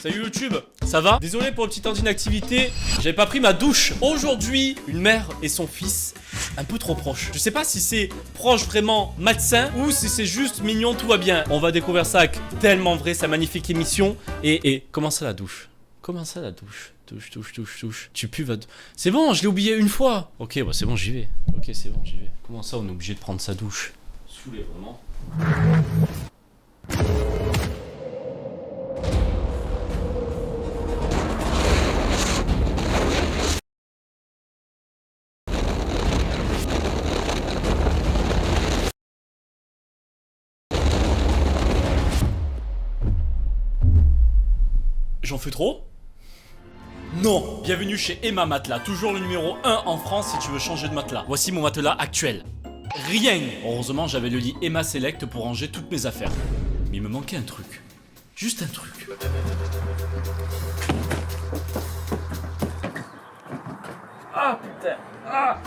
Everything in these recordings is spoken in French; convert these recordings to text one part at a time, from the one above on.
Salut YouTube, ça va? Désolé pour le petit temps d'inactivité, j'avais pas pris ma douche. Aujourd'hui, une mère et son fils un peu trop proches. Je sais pas si c'est proche vraiment malsain ou si c'est juste mignon, tout va bien. On va découvrir ça avec Tellement Vrai, sa magnifique émission. Et comment ça la douche? Comment ça la douche? Touche. Tu pues votre... C'est bon, je l'ai oublié une fois. Ok, bah c'est bon, j'y vais. Ok, c'est bon, j'y vais. Comment ça, on est obligé de prendre sa douche? Saoulé, vraiment. J'en fais trop? Non! Bienvenue chez Emma Matelas, toujours le numéro 1 en France si tu veux changer de matelas. Voici mon matelas actuel. Rien! Heureusement, j'avais le lit Emma Select pour ranger toutes mes affaires. Mais il me manquait un truc. Juste un truc. Ah putain! Ah!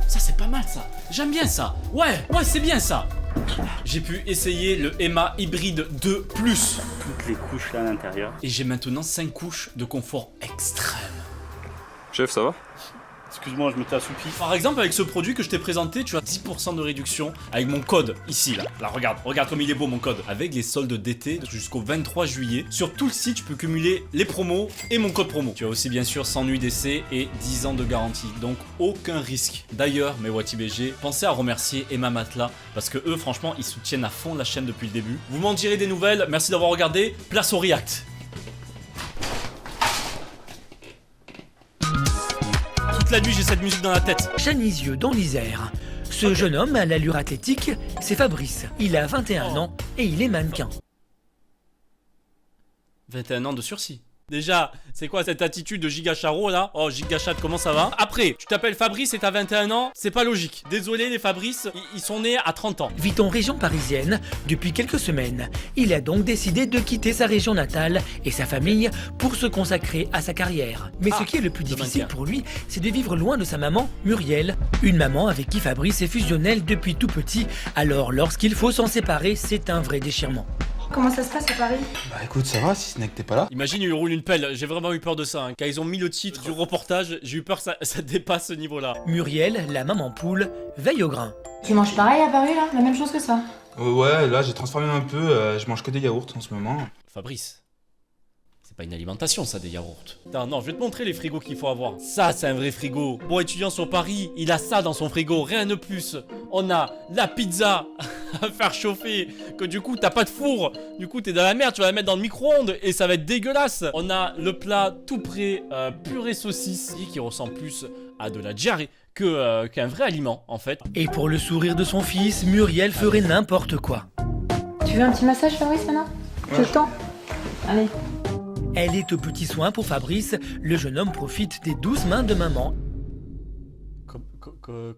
Ça c'est pas mal ça. J'aime bien ça. Ouais, c'est bien ça. J'ai pu essayer le Emma Hybride 2+. Toutes les couches là à l'intérieur. Et j'ai maintenant 5 couches de confort extrême. Chef, ça va? Excuse-moi, je m'étais assoupi. Par exemple, avec ce produit que je t'ai présenté, tu as 10% de réduction avec mon code ici, là. Là, regarde comme il est beau mon code. Avec les soldes d'été jusqu'au 23 juillet. Sur tout le site, tu peux cumuler les promos et mon code promo. Tu as aussi bien sûr 100 nuits d'essai et 10 ans de garantie. Donc aucun risque. D'ailleurs, mes Wati BG, pensez à remercier Emma Matelas parce que eux, franchement, ils soutiennent à fond la chaîne depuis le début. Vous m'en direz des nouvelles. Merci d'avoir regardé. Place au react. Toute la nuit, j'ai cette musique dans la tête. Chanisieux dans l'Isère. Ce jeune homme à l'allure athlétique, c'est Fabrice. Il a 21 ans et il est mannequin. 21 ans de sursis. Déjà, c'est quoi cette attitude de giga charo là? Oh giga chat, comment ça va? Après, tu t'appelles Fabrice et t'as 21 ans, c'est pas logique. Désolé les Fabrice, ils sont nés à 30 ans. Vit en région parisienne depuis quelques semaines. Il a donc décidé de quitter sa région natale et sa famille pour se consacrer à sa carrière. Mais ce qui est le plus difficile pour lui, c'est de vivre loin de sa maman, Muriel. Une maman avec qui Fabrice est fusionnel depuis tout petit. Alors lorsqu'il faut s'en séparer, c'est un vrai déchirement. Comment ça se passe à Paris? Bah écoute, ça va si ce n'est que t'es pas là. Imagine, il roule une pelle, j'ai vraiment eu peur de ça. Hein. Quand ils ont mis le titre du reportage, j'ai eu peur que ça dépasse ce niveau-là. Muriel, la maman poule, veille au grain. Tu manges pareil à Paris là? La même chose que ça? Ouais, là j'ai transformé un peu, je mange que des yaourts en ce moment. Fabrice, c'est pas une alimentation ça des yaourts. Non, je vais te montrer les frigos qu'il faut avoir. Ça c'est un vrai frigo. Bon étudiant sur Paris, il a ça dans son frigo, rien de plus. On a la pizza à faire chauffer, que du coup t'as pas de four. Du coup t'es dans la merde, tu vas la mettre dans le micro-ondes et ça va être dégueulasse. On a le plat tout prêt, purée saucisse, qui ressemble plus à de la diarrhée qu'un vrai aliment en fait. Et pour le sourire de son fils, Muriel ferait n'importe quoi. Tu veux un petit massage Fabrice maintenant? Tu le temps? Allez. Elle est aux petits soins pour Fabrice. Le jeune homme profite des douces mains de maman.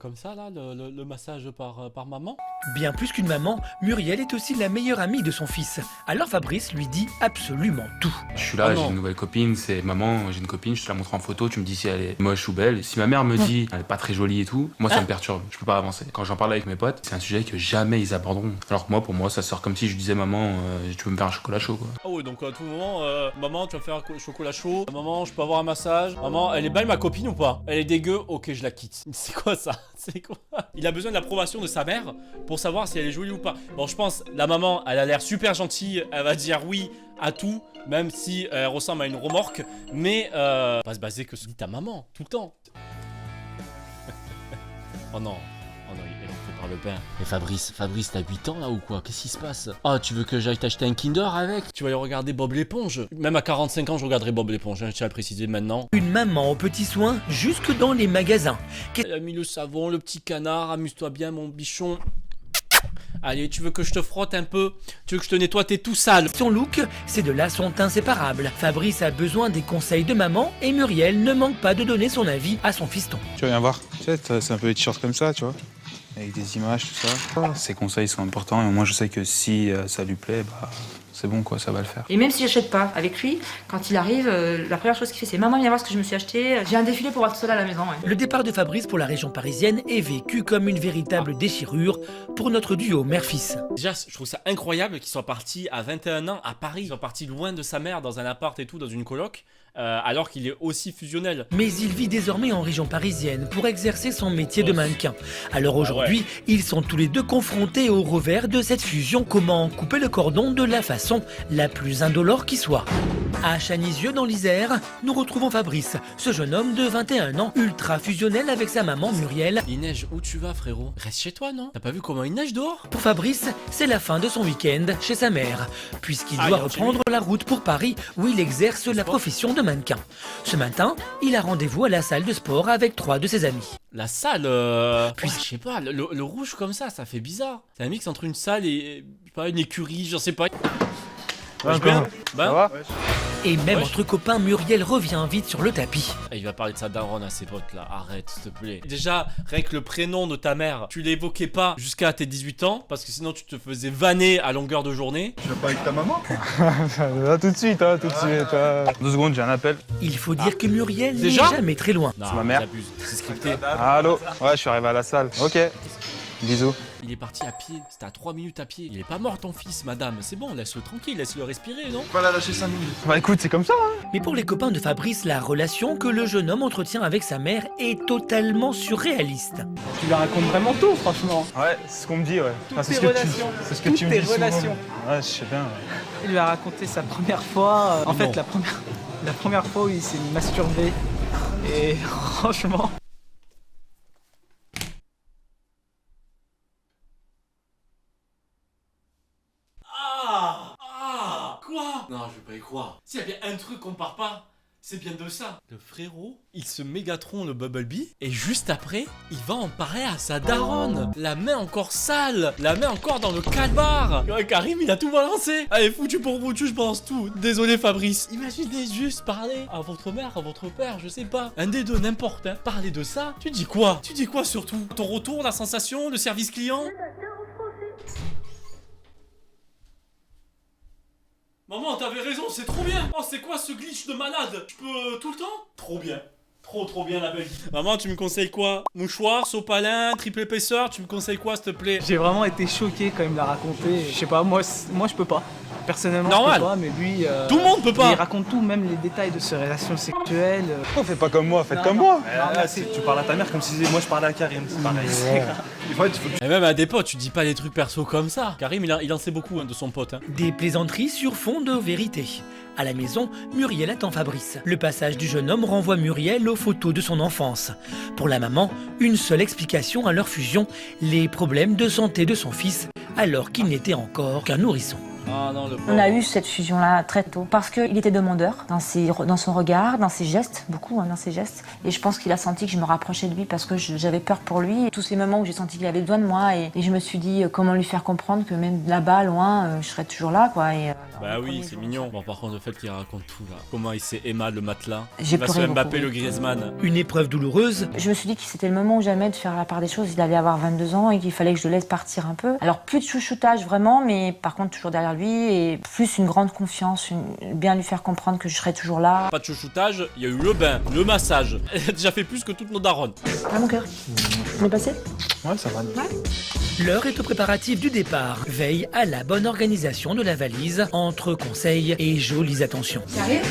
Comme ça là, le massage par maman? Bien plus qu'une maman, Muriel est aussi la meilleure amie de son fils. Alors Fabrice lui dit absolument tout. Je suis là, Oh non. j'ai une nouvelle copine, c'est maman, j'ai une copine, je te la montre en photo, tu me dis si elle est moche ou belle. Si ma mère me dit elle est pas très jolie et tout, moi ça me perturbe, je peux pas avancer. Quand j'en parle avec mes potes, c'est un sujet que jamais ils aborderont. Alors que moi, pour moi, ça sort comme si je disais maman, tu peux me faire un chocolat chaud quoi. Ah ouais, donc à tout moment, maman, tu vas faire un chocolat chaud. Maman, je peux avoir un massage. Maman, elle est belle ma copine ou pas? Elle est dégueu, ok, je la quitte. C'est quoi ça? C'est quoi? Il a besoin de l'approbation de sa mère pour savoir si elle est jolie ou pas. Bon, je pense, la maman, elle a l'air super gentille. Elle va dire oui à tout, même si elle ressemble à une remorque. Mais, va se baser que sur ta maman, tout le temps. Oh non. Oh non, il en fait par le pain. Mais Fabrice, t'as 8 ans là ou quoi? Qu'est-ce qui se passe? Ah, tu veux que j'aille t'acheter un Kinder avec? Tu vas aller regarder Bob l'éponge? Même à 45 ans, je regarderai Bob l'éponge, hein, je tiens à le préciser maintenant. Une maman aux petits soins jusque dans les magasins. Elle a mis le savon, le petit canard, amuse-toi bien mon bichon. Allez, tu veux que je te frotte un peu? Tu veux que je te nettoie? T'es tout sale. Son look, ces deux-là sont inséparables. Fabrice a besoin des conseils de maman et Muriel ne manque pas de donner son avis à son fiston. Tu vas bien voir, tu sais, c'est un peu des t-shirts comme ça, tu vois, avec des images, tout ça. Ces conseils sont importants et moi je sais que si ça lui plaît, bah c'est bon quoi, ça va le faire. Et même si j'achète pas avec lui, quand il arrive, la première chose qu'il fait c'est maman viens voir ce que je me suis acheté. J'ai un défilé pour voir tout cela à la maison. Ouais. Le départ de Fabrice pour la région parisienne est vécu comme une véritable déchirure pour notre duo mère-fils. Déjà, je trouve ça incroyable qu'il soit parti à 21 ans à Paris. Il soit parti loin de sa mère dans un appart et tout, dans une coloc. Alors qu'il est aussi fusionnel. Mais il vit désormais en région parisienne pour exercer son métier de mannequin. Alors aujourd'hui, ils sont tous les deux confrontés au revers de cette fusion. Comment couper le cordon de la façon la plus indolore qui soit? À Chanisieux dans l'Isère, nous retrouvons Fabrice, ce jeune homme de 21 ans, ultra fusionnel avec sa maman Muriel. Il neige, où tu vas frérot? Reste chez toi non? T'as pas vu comment il neige dehors? Pour Fabrice, c'est la fin de son week-end chez sa mère, puisqu'il doit reprendre la route pour Paris où il exerce la profession de mannequin. Ce matin, il a rendez-vous à la salle de sport avec 3 de ses amis. La salle, je sais pas, le rouge comme ça fait bizarre. C'est un mix entre une salle et pas une écurie, je sais pas. Bien. Ça va? Et même entre copains, Muriel revient vite sur le tapis. Il va parler de sa daronne à ses potes là, arrête s'il te plaît. Déjà, rien que le prénom de ta mère, tu l'évoquais pas jusqu'à tes 18 ans, parce que sinon tu te faisais vanner à longueur de journée. Tu vas pas avec ta maman? Là, tout de suite, tout de suite. 2 secondes, j'ai un appel. Il faut dire que Muriel n'est Déjà jamais très loin. Non, c'est ma mère. C'est scripté. Allô? Ouais, je suis arrivé à la salle. Ok. Bisous. Il est parti à pied, c'était à 3 minutes à pied. Il est pas mort ton fils, madame, c'est bon, laisse-le tranquille, laisse-le respirer, non? Pas la lâcher 5 minutes. Bah écoute, c'est comme ça, hein. Mais pour les copains de Fabrice, la relation que le jeune homme entretient avec sa mère est totalement surréaliste. Tu lui racontes vraiment tout, franchement. Ouais, c'est ce qu'on me dit, ouais. Toutes tes c'est relations. C'est ce que tu me dis souvent. Relations. Ouais, je sais bien. Il lui a raconté sa première fois. En fait, la première fois où il s'est masturbé. Et franchement... Quoi? Non, je vais pas y croire. S'il y a bien un truc qu'on part pas, c'est bien de ça. Le frérot, il se mégatron le Bumblebee, et juste après, il va en parler à sa daronne. La main encore sale, la main encore dans le calbar. Ouais, Karim, il a tout balancé. Allez, foutu pour foutu, je pense tout. Désolé Fabrice. Imaginez juste parler à votre mère, à votre père, je sais pas. Un des deux, n'importe, hein. Parler de ça, tu dis quoi? Tu dis quoi surtout? Ton retour, la sensation, le service client? Maman, t'avais raison, c'est trop bien. Oh, c'est quoi ce glitch de malade? Je peux tout le temps? Trop bien. Trop bien la belle. Maman, tu me conseilles quoi? Mouchoir, sopalin, triple épaisseur, tu me conseilles quoi s'il te plaît? J'ai vraiment été choqué quand il me l'a raconté. Je sais pas, moi je peux pas. Personnellement, normal. Je peux pas, mais lui... tout le monde peut pas. Il raconte tout, même les détails de ses relations sexuelles. Oh, fais pas comme moi, faites comme moi. Tu parles à ta mère comme si moi je parlais à Karim, c'est pareil. Et même à des potes, tu dis pas des trucs perso comme ça. Karim, il en sait beaucoup hein, de son pote. Hein. Des plaisanteries sur fond de vérité. À la maison, Muriel attend Fabrice. Le passage du jeune homme renvoie Muriel aux photos de son enfance. Pour la maman, une seule explication à leur fusion, les problèmes de santé de son fils, alors qu'il n'était encore qu'un nourrisson. Ah non, On a eu cette fusion-là très tôt parce qu'il était demandeur dans son regard, dans ses gestes, beaucoup dans ses gestes. Et je pense qu'il a senti que je me rapprochais de lui parce que j'avais peur pour lui. Et tous ces moments où j'ai senti qu'il avait besoin de moi et je me suis dit comment lui faire comprendre que même là-bas, loin, je serais toujours là, quoi. Et, bah oui, c'est mignon. Bon, par contre, le fait qu'il raconte tout là, comment il s'est aimé le matelas, il va se Mbappé le Griezmann. Une épreuve douloureuse. Je me suis dit que c'était le moment ou jamais de faire la part des choses. Il allait avoir 22 ans et qu'il fallait que je le laisse partir un peu. Alors plus de chouchoutage vraiment, mais par contre toujours derrière lui et plus une grande confiance, bien lui faire comprendre que je serai toujours là. Pas de chouchoutage, il y a eu le bain, le massage. Elle a déjà fait plus que toutes nos daronnes. Ah mon cœur, on est passé? Ouais, ça va. Ouais. L'heure est au préparatif du départ. Veille à la bonne organisation de la valise, entre conseils et jolies attentions. Sérieux?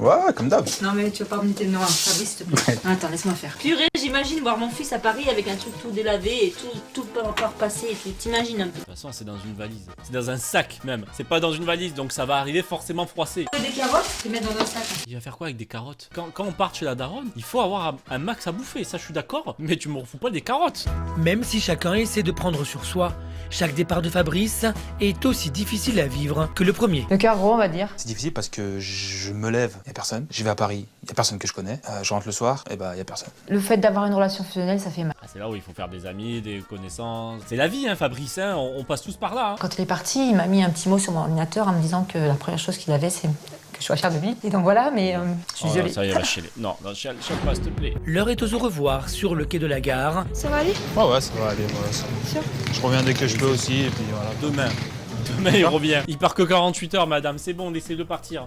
Ouais, comme d'hab. Non mais tu vas pas remonter tes noix, Fabrice, s'il te plaît. Attends, laisse-moi faire. Purée, j'imagine voir mon fils à Paris avec un truc tout délavé et tout pas encore passé et tout. T'imagines un peu. De toute façon, c'est dans une valise. C'est dans un sac même. C'est pas dans une valise, donc ça va arriver forcément froissé. Des carottes, tu les mets dans un sac. Il va faire quoi avec des carottes? Quand on part chez la daronne, il faut avoir un max à bouffer. Ça, je suis d'accord. Mais tu me refous pas des carottes. Même si chacun essaie de prendre sur soi, chaque départ de Fabrice est aussi difficile à vivre que le premier. Le cœur gros, on va dire. C'est difficile parce que je me lève, y a personne. Je vais à Paris, y a personne que je connais. Je rentre le soir, et bah y a personne. Le fait d'avoir une relation fusionnelle, ça fait mal. Ah, c'est là où il faut faire des amis, des connaissances. C'est la vie, hein, Fabrice. Hein, on passe tous par là. Hein. Quand il est parti, il m'a mis un petit mot sur mon ordinateur en me disant que la première chose qu'il avait, c'est que je sois fière de lui. Et donc voilà, mais je suis désolée. Ça y est, va chialer. Non, chiale pas, s'il te plaît. L'heure est aux au revoir sur le quai de la gare. Ça va aller? Ouais, ça va aller. Ouais, ça... Je reviens dès que je peux aussi, et puis voilà. Demain, Demain il revient. Il part que 48 heures, madame. C'est bon, laissez-le de partir.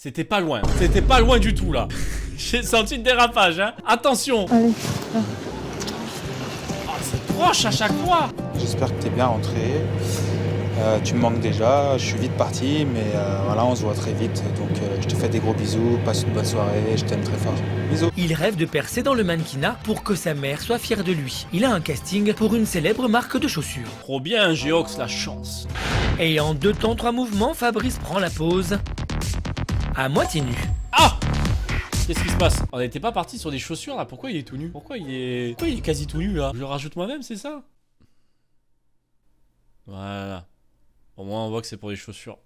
C'était pas loin. C'était pas loin du tout, là. J'ai senti le dérapage, hein. Attention. Allez. Oh, c'est proche à chaque fois. J'espère que t'es bien rentré. Tu me manques déjà, je suis vite parti, mais voilà, on se voit très vite. Donc je te fais des gros bisous, passe une bonne soirée, je t'aime très fort. Bisous. Il rêve de percer dans le mannequinat pour que sa mère soit fière de lui. Il a un casting pour une célèbre marque de chaussures. Trop bien, Géox, la chance. Et en 2 temps 3 mouvements, Fabrice prend la pose à moitié nu. Ah! Qu'est-ce qui se passe? On n'était pas parti sur des chaussures là, pourquoi il est tout nu? Pourquoi il est quasi tout nu là? Je le rajoute moi-même, c'est ça? Voilà. Au moins on voit que c'est pour les chaussures.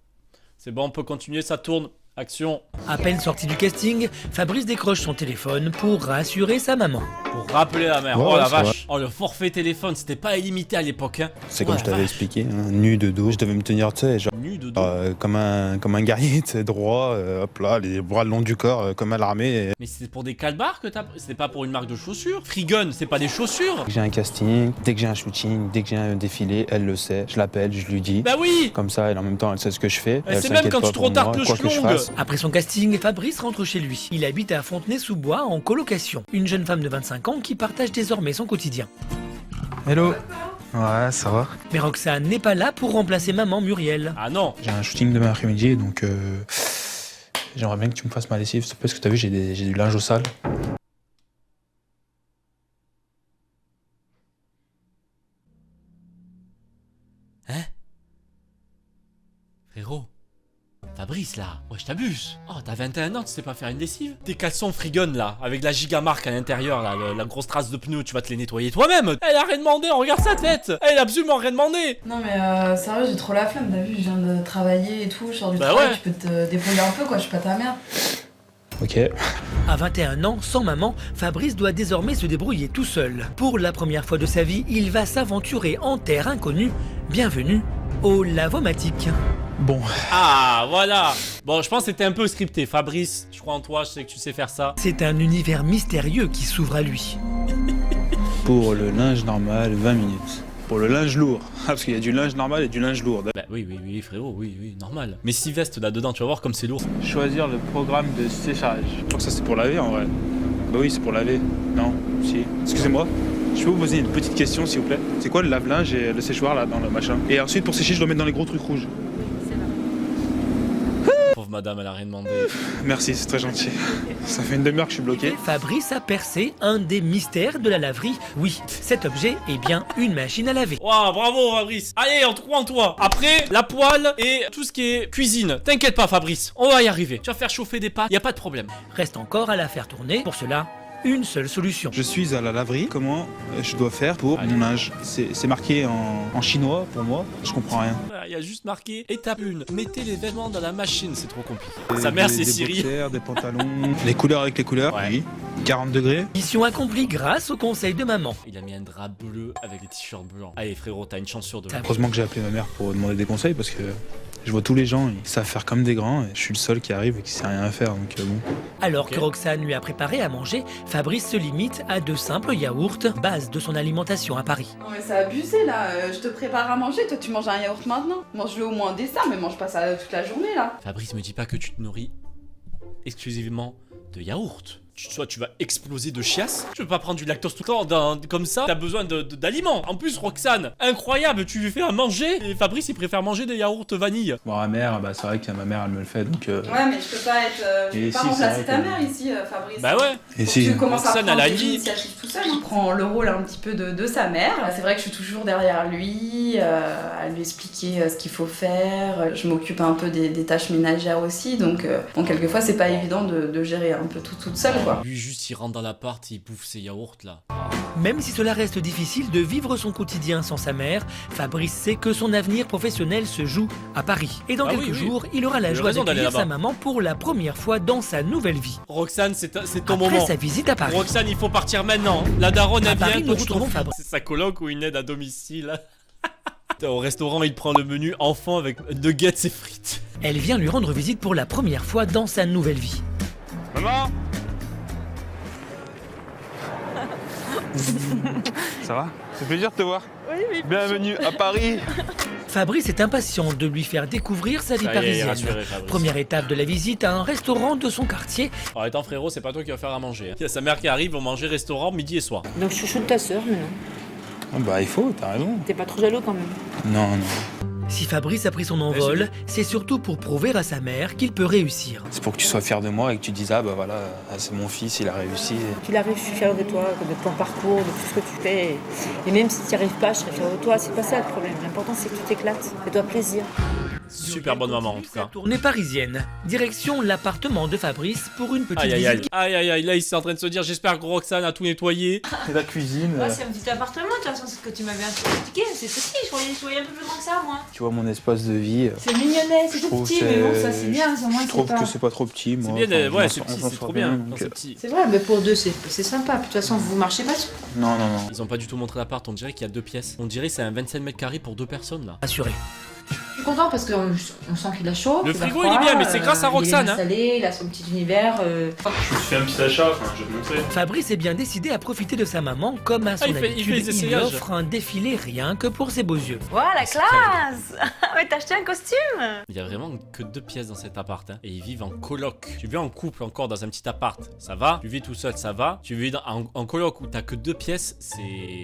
C'est bon, on peut continuer, ça tourne. Action. À peine sorti du casting, Fabrice décroche son téléphone pour rassurer sa maman. Pour rappeler la mère. Ouais, Oh la c'est vrai. vache. Oh le forfait téléphone, c'était pas illimité à l'époque hein. C'est Oh, comme la je t'avais vache. expliqué, hein, nu de dos. Je devais me tenir, tu sais, genre Nu de dos. comme un guerrier, tu sais, droit, hop là, les bras le long du corps, comme à l'armée. Mais c'était pour des calbars que t'as... C'était pas pour une marque de chaussures. Freegun, c'est pas des chaussures. Dès que j'ai un casting, dès que j'ai un shooting, dès que j'ai un défilé, elle le sait. Je l'appelle, je lui dis. Bah oui. Comme ça, elle en même temps, elle sait ce que je fais. Elle sait s'inquiète même quand pas tu te pour moi, retardes le quoi que je schlong. fasse. Après son casting, Fabrice rentre chez lui. Il habite à Fontenay-sous-Bois en colocation. Une jeune femme de 25 ans qui partage désormais son quotidien. Hello. Ouais, ça va. Mais Roxane n'est pas là pour remplacer maman Muriel. Ah non. J'ai un shooting demain après-midi, donc j'aimerais bien que tu me fasses ma lessive, s'il te plaît, parce que t'as vu, j'ai du linge au sale. Hein? Frérot. Fabrice là, ouais je t'abuse. Oh t'as 21 ans, tu sais pas faire une lessive? Tes caleçons Freegun là, avec la gigamarque à l'intérieur là, la grosse trace de pneus, tu vas te les nettoyer toi-même. Elle a rien demandé, on regarde sa tête. Elle a absolument rien demandé. Non mais sérieux, j'ai trop la flemme, t'as vu, je viens de travailler et tout, je sors du Bah travail, ouais. tu peux te débrouiller un peu quoi, je suis pas ta mère. Ok. À 21 ans, sans maman, Fabrice doit désormais se débrouiller tout seul. Pour la première fois de sa vie, il va s'aventurer en terre inconnue. Bienvenue au Lavomatique. Bon, Ah voilà. Bon je pense que c'était un peu scripté. Fabrice, je crois en toi, je sais que tu sais faire ça. C'est un univers mystérieux qui s'ouvre à lui. pour le linge normal, 20 minutes. Pour le linge lourd, parce qu'il y a du linge normal et du linge lourd. Bah oui frérot, oui, normal. Mais 6 vestes là-dedans, tu vas voir comme c'est lourd. Choisir le programme de séchage. Je crois que ça c'est pour laver en vrai. Bah oui, c'est pour laver. Non, si. Excusez-moi. Je peux vous poser une petite question s'il vous plaît? C'est quoi le lave-linge et le séchoir là dans le machin? Et ensuite pour sécher je dois mettre dans les gros trucs rouges. Pauvre madame, elle a rien demandé. Merci, c'est très gentil. Ça fait une demi-heure que je suis bloqué. Fabrice a percé un des mystères de la laverie. Oui, cet objet est bien une machine à laver. Waouh, bravo Fabrice. Allez, on te croit en toi. Après, la poêle et tout ce qui est cuisine. T'inquiète pas Fabrice, on va y arriver. Tu vas faire chauffer des pâtes, y a pas de problème. Reste encore à la faire tourner. Pour cela, une seule solution. Je suis à la laverie. Comment je dois faire pour mon linge? C'est marqué en chinois pour moi. Je comprends rien. Il y a juste marqué étape 1. Mettez les vêtements dans la machine, c'est trop compliqué. Sa mère c'est Des Siri. boxers, des pantalons. Les couleurs avec les couleurs. Ouais. Oui. 40 degrés. Mission accomplie grâce au conseil de maman. Il a mis un drap bleu avec des t-shirts blancs. Allez frérot, t'as une chance sur deux. Heureusement que j'ai appelé ma mère pour demander des conseils parce que je vois tous les gens, ils savent faire comme des grands et je suis le seul qui arrive et qui sait rien à faire. Donc bon. Alors Ok. que Roxane lui a préparé à manger, Fabrice se limite à de simples yaourts, base de son alimentation à Paris. Non mais c'est abusé là, je te prépare à manger, toi tu manges un yaourt maintenant. Mange-le au moins un dessert, mais mange pas ça toute la journée là. Fabrice, me dis pas que tu te nourris exclusivement de yaourt. Soit tu vas exploser de chiasse. Tu veux pas prendre du lactose tout le temps comme ça. T'as besoin d'aliments. En plus, Roxane, incroyable, tu lui fais à manger. Et Fabrice, il préfère manger des yaourts vanille. Bon, ma mère, bah, c'est vrai que ma mère, elle me le fait donc. Ouais mais je peux pas être, je Et peux pas si, remplacer c'est ta vrai que- mère ici Fabrice. Bah ouais. Et Faut si. que tu commences à Roxane, prendre elle a des dit- initiatives tout seul. Il prend le rôle un petit peu de sa mère. C'est vrai que je suis toujours derrière lui, à lui expliquer ce qu'il faut faire. Je m'occupe un peu des tâches ménagères aussi, donc bon, quelquefois c'est pas évident de gérer un peu tout toute seule quoi. Lui, juste, il rentre dans l'appart, il bouffe ses yaourts là. Même si cela reste difficile de vivre son quotidien sans sa mère, Fabrice sait que son avenir professionnel se joue à Paris. Et dans Ah quelques oui, oui. jours, il aura la Il a joie raison d'aller d'accueillir sa là-bas. maman pour la première fois dans sa nouvelle vie. Roxane, c'est ton Après moment. sa visite à Paris. Roxane, il faut partir maintenant. La daronne, À elle vient. Paris, nous toi, tu t'en retrouvons fous. Fabrice. C'est sa coloc ou une aide à domicile. Au restaurant, il prend le menu enfant avec nuggets et frites. Elle vient lui rendre visite pour la première fois dans sa nouvelle vie. Maman Ça va? C'est plaisir de te voir. Bienvenue à Paris. Fabrice est impatient de lui faire découvrir sa vie parisienne. Première étape de la visite à un restaurant de son quartier. Alors attends frérot, c'est pas toi qui vas faire à manger. Il y a sa mère qui arrive, on manger restaurant midi et soir. Donc je chouchoute ta sœur maintenant. Oh, bah il faut, t'as raison. T'es pas trop jaloux quand même? Non. Si Fabrice a pris son envol, c'est surtout pour prouver à sa mère qu'il peut réussir. C'est pour que tu sois fier de moi et que tu te dises, ah bah voilà, c'est mon fils, il a réussi. Tu arrives, je suis fière de toi, de ton parcours, de tout ce que tu fais. Et même si tu n'y arrives pas, je serais fière de toi. C'est pas ça le problème. L'important c'est que tu t'éclates. Fais-toi plaisir. Super bonne maman en tout cas. Tournée parisienne, direction l'appartement de Fabrice pour une petite Aïe, visite. là il est en train de se dire, j'espère que Roxane a tout nettoyé. Et la cuisine. Ouais, c'est un petit appartement, de toute façon, c'est ce que tu m'avais expliqué. C'est petit, je voyais un peu plus grand que ça, moi. Tu vois mon espace de vie. C'est mignonnet, c'est tout petit, mais bon, ça c'est bien. Je trouve que c'est pas trop petit, moi. C'est bien, Enfin, ouais, c'est petit, c'est trop bien. C'est petit. C'est vrai, mais pour deux, c'est sympa. De toute façon, vous marchez pas dessus. Non. Ils ont pas du tout montré l'appart, on dirait qu'il y a 2 pièces. On dirait que c'est un 25 mètres carrés pour 2 personnes là. Assuré. Je suis content parce qu'on sent qu'il a chaud. Le frigo il est bien, mais c'est grâce à Roxane. Il est installé, il a son petit univers. Je me suis fait un petit achat, je vais te montrer. Fabrice est bien décidé à profiter de sa maman comme à son il fait habitude. les Il essayages. offre un défilé rien que pour ses beaux yeux. Voilà, la classe. Mais t'as acheté un costume? Il y a vraiment que 2 pièces dans cet appart hein. Et ils vivent en coloc. Tu vis en couple encore dans un petit appart, ça va. Tu vis tout seul, ça va. Tu vis en coloc où t'as que 2 pièces, c'est...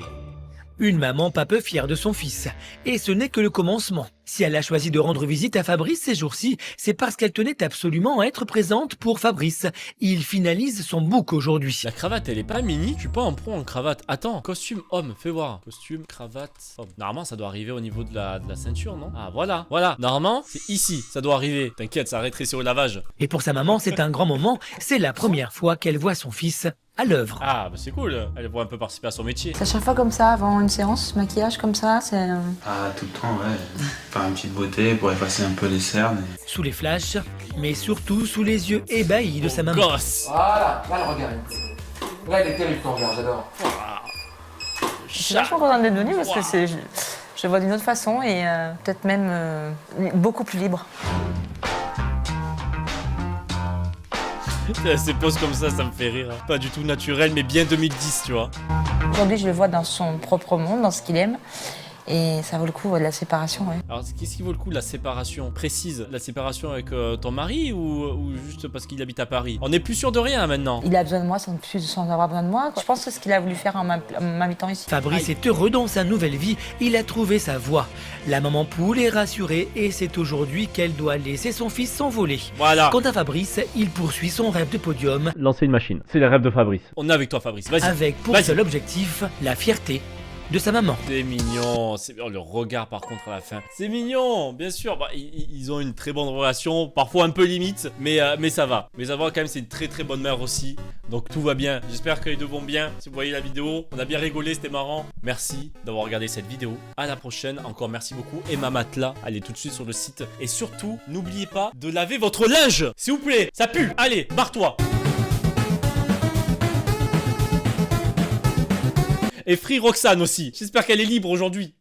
Une maman pas peu fière de son fils. Et ce n'est que le commencement. Si elle a choisi de rendre visite à Fabrice ces jours-ci, c'est parce qu'elle tenait absolument à être présente pour Fabrice. Il finalise son book aujourd'hui. La cravate elle est pas mini. Je suis pas en pro en cravate. Attends, costume homme, fais voir. Costume, cravate, homme. Normalement ça doit arriver au niveau de la ceinture, non? Ah voilà. Normalement c'est ici, ça doit arriver. T'inquiète, ça rétrécit au lavage. Et pour sa maman, c'est un grand moment. C'est la première fois qu'elle voit son fils à l'œuvre. Ah bah c'est cool. Elle voit un peu participer à son métier. C'est à chaque fois comme ça, avant une séance, maquillage comme ça, c'est... Ah, tout le temps, ouais. Faire une petite beauté pour effacer un peu les cernes. Sous les flashs, mais surtout sous les yeux ébahis de sa maman. Gosse. Voilà, là le regard. Là il est terrible ton regard, j'adore. Je suis vachement contente d'être venue parce que je le vois d'une autre façon et peut-être même beaucoup plus libre. Ces poses comme ça me fait rire. Hein. Pas du tout naturel, mais bien 2010, tu vois. Aujourd'hui, je le vois dans son propre monde, dans ce qu'il aime. Et ça vaut le coup, la séparation, ouais. Alors, qu'est-ce qui vaut le coup, la séparation précise? La séparation avec ton mari ou juste parce qu'il habite à Paris? On n'est plus sûr de rien maintenant. Il a besoin de moi sans avoir besoin de moi. Je pense que c'est ce qu'il a voulu faire en m'invitant ici. Fabrice est heureux dans sa nouvelle vie. Il a trouvé sa voie. La maman poule est rassurée et c'est aujourd'hui qu'elle doit laisser son fils s'envoler. Voilà. Quant à Fabrice, il poursuit son rêve de podium. Lancer une machine, c'est les rêves de Fabrice. On est avec toi, Fabrice. Vas-y. Avec pour seul objectif la fierté de sa maman. C'est mignon, le regard par contre à la fin. C'est mignon, bien sûr. Bah, ils ont une très bonne relation, parfois un peu limite, mais ça va. Mais ça va quand même, c'est une très très bonne mère aussi. Donc tout va bien. J'espère que les deux vont bien. Si vous voyez la vidéo, on a bien rigolé, c'était marrant. Merci d'avoir regardé cette vidéo. À la prochaine. Encore merci beaucoup. Emma Matelas, allez tout de suite sur le site. Et surtout, n'oubliez pas de laver votre linge, s'il vous plaît. Ça pue. Allez, barre-toi. Et Free Roxane aussi. J'espère qu'elle est libre aujourd'hui.